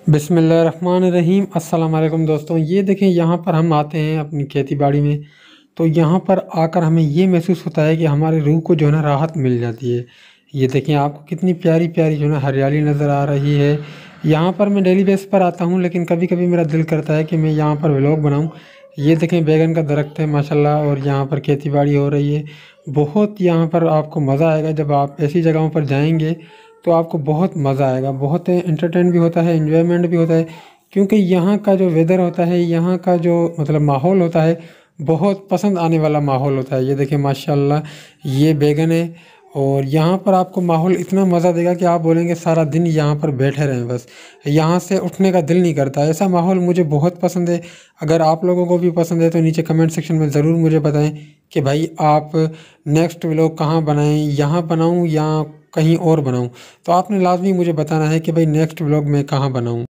बिस्मिल्लाहिर्रहमानिर्रहीम। अस्सलाम वालेकुम दोस्तों, ये देखें यहाँ पर हम आते हैं अपनी खेती बाड़ी में। तो यहाँ पर आकर हमें ये महसूस होता है कि हमारी रूह को जो है ना राहत मिल जाती है। ये देखें आपको कितनी प्यारी प्यारी जो है ना हरियाली नज़र आ रही है। यहाँ पर मैं डेली बेस पर आता हूँ, लेकिन कभी कभी मेरा दिल करता है कि मैं यहाँ पर व्लॉग बनाऊँ। ये देखें बैगन का दरख्त है माशाल्लाह, और यहाँ पर खेती बाड़ी हो रही है। बहुत यहाँ पर आपको मज़ा आएगा जब आप ऐसी जगहों पर जाएंगे, तो आपको बहुत मज़ा आएगा। बहुत एंटरटेन भी होता है, एन्जॉयमेंट भी होता है, क्योंकि यहाँ का जो वेदर होता है, यहाँ का जो मतलब माहौल होता है, बहुत पसंद आने वाला माहौल होता है। ये देखिए माशाल्लाह, ये बैगन है, और यहाँ पर आपको माहौल इतना मज़ा देगा कि आप बोलेंगे सारा दिन यहाँ पर बैठे रहें, बस यहाँ से उठने का दिल नहीं करता। ऐसा माहौल मुझे बहुत पसंद है। अगर आप लोगों को भी पसंद है तो नीचे कमेंट सेक्शन में ज़रूर मुझे बताएं कि भाई आप नेक्स्ट व्लॉग कहाँ बनाएं, यहाँ बनाऊँ या कहीं और बनाऊँ। तो आपने लाजमी मुझे बताना है कि भाई नेक्स्ट व्लॉग मैं कहाँ बनाऊँ।